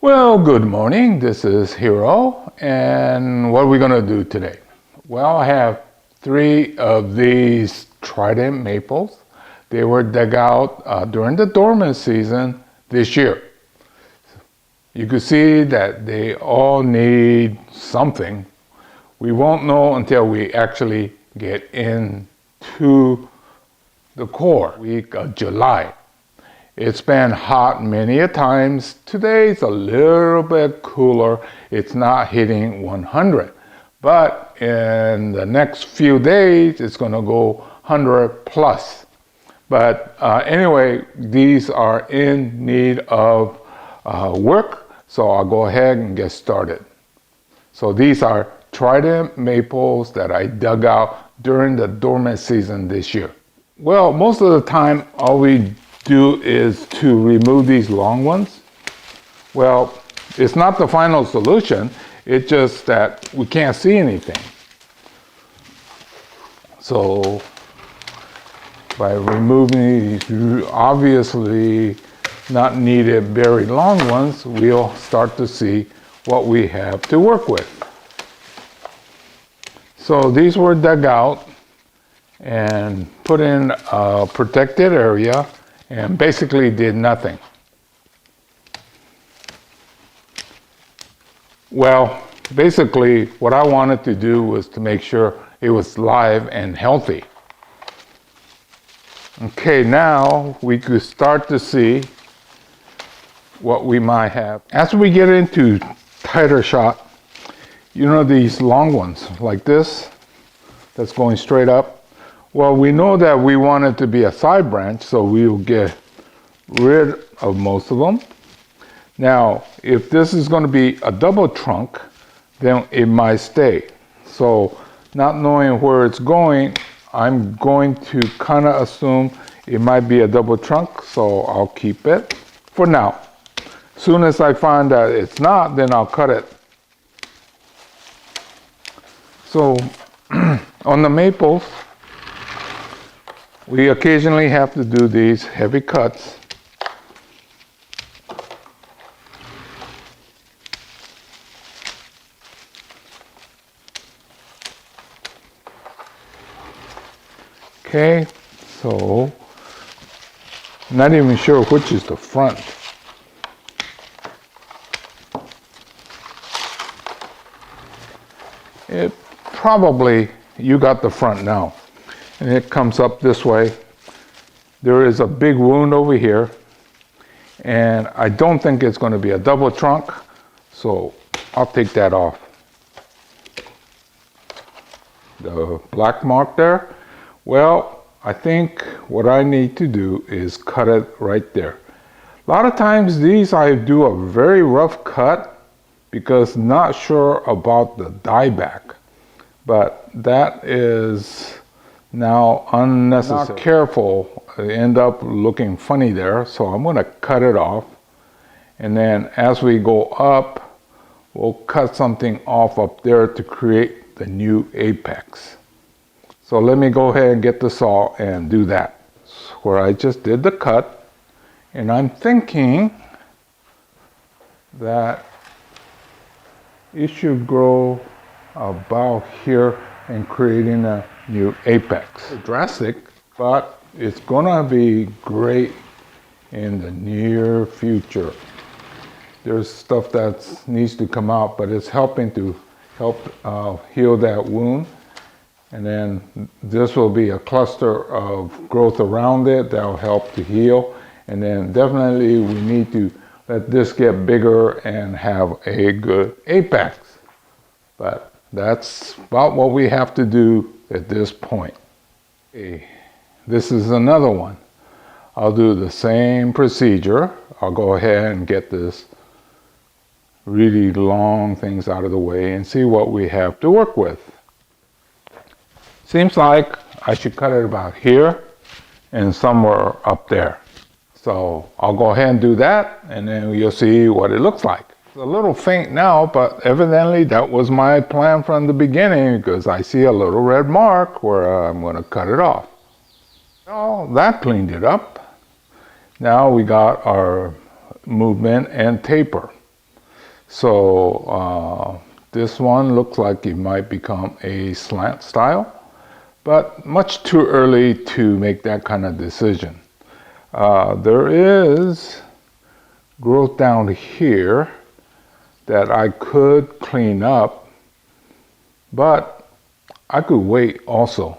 Well, good morning. This is Hero, and what are we going to do today? Well, I have 3 of these Trident Maples. They were dug out during the dormant season this year. You can see that they all need something. We won't know until we actually get into the core week of July. It's been hot many a times. Today's a little bit cooler. It's not hitting 100. But in the next few days, it's going to go 100 plus. But anyway, these are in need of work. So I'll go ahead and get started. So these are Trident Maples that I dug out during the dormant season this year. Well, most of the time, all we do is to remove these long ones. Well, it's not the final solution. It's just that we can't see anything. So by removing these obviously not needed very long ones, we'll start to see what we have to work with. So these were dug out and put in a protected area and basically did nothing. Well, basically what I wanted to do was to make sure it was live and healthy. Okay, now we could start to see what we might have. As we get into tighter shot, you know these long ones like this, that's going straight up. Well, we know that we want it to be a side branch, so we will get rid of most of them. Now, if this is going to be a double trunk, then it might stay. So, not knowing where it's going, I'm going to kind of assume it might be a double trunk, so I'll keep it for now. As soon as I find that it's not, then I'll cut it. So, on the maples, we occasionally have to do these heavy cuts. Okay, so not even sure which is the front. It probably, you got the front now. And it comes up this way. There is a big wound over here, and I don't think it's going to be a double trunk, so I'll take that off. The black mark there, well, I think what I need to do is cut it right there. A lot of times these I do a very rough cut because not sure about the dieback, but that is now unnecessary. Not careful, I end up looking funny there, so I'm going to cut it off. And then as we go up, we'll cut something off up there to create the new apex. So let me go ahead and get the saw and do that. Where I just did the cut, and I'm thinking that it should grow about here and creating a new apex. Drastic, but it's gonna be great in the near future. There's stuff that needs to come out, but it's helping to heal that wound. And then this will be a cluster of growth around it that'll help to heal. And then definitely we need to let this get bigger and have a good apex. But that's about what we have to do at this point. Okay, this is another one. I'll do the same procedure. I'll go ahead and get this really long things out of the way and see what we have to work with. Seems like I should cut it about here and somewhere up there. So I'll go ahead and do that, and then you'll see what it looks like. It's a little faint now, but evidently that was my plan from the beginning because I see a little red mark where I'm going to cut it off. Well, that cleaned it up. Now we got our movement and taper. So this one looks like it might become a slant style, but much too early to make that kind of decision. There is growth down here that I could clean up, but I could wait also.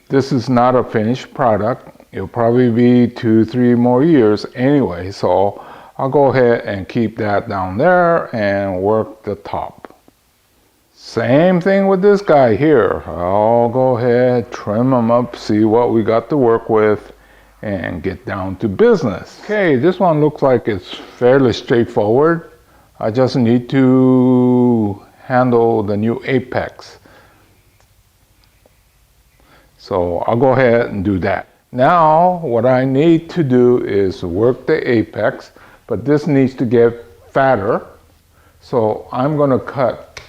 This is not a finished product. It'll probably be 2-3 more years anyway, so I'll go ahead and keep that down there and work the top. Same thing with this guy here. I'll go ahead, trim them up, see what we got to work with, and get down to business. Okay, this one looks like it's fairly straightforward. I just need to handle the new apex. So I'll go ahead and do that. Now what I need to do is work the apex, but this needs to get fatter. So I'm going to cut.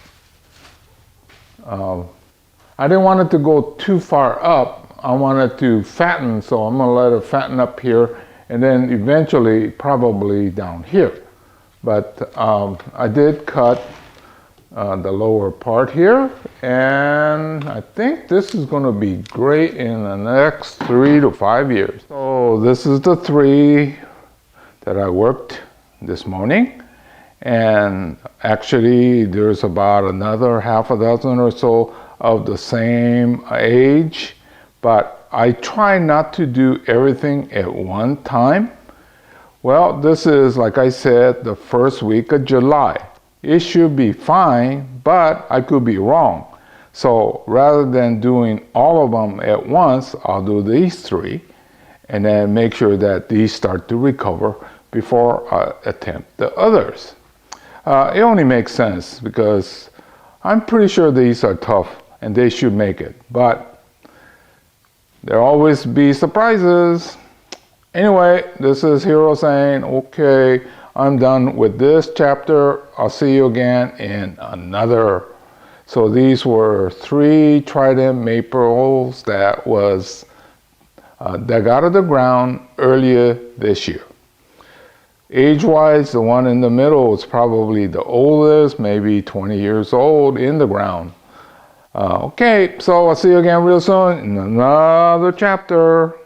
I didn't want it to go too far up. I want it to fatten, so I'm going to let it fatten up here and then eventually probably down here. But I did cut the lower part here, and I think this is going to be great in the next 3 to 5 years. So this is the 3 that I worked this morning, and actually there's about another half a dozen or so of the same age, but I try not to do everything at one time. Well, this is, like I said, the first week of July. It should be fine, but I could be wrong. So rather than doing all of them at once, I'll do these 3 and then make sure that these start to recover before I attempt the others. It only makes sense because I'm pretty sure these are tough and they should make it, but there'll always be surprises. Anyway, this is Hiro saying, okay, I'm done with this chapter. I'll see you again in another. So these were 3 Trident Maples that was dug out of the ground earlier this year. Age-wise, the one in the middle is probably the oldest, maybe 20 years old in the ground. Okay, so I'll see you again real soon in another chapter.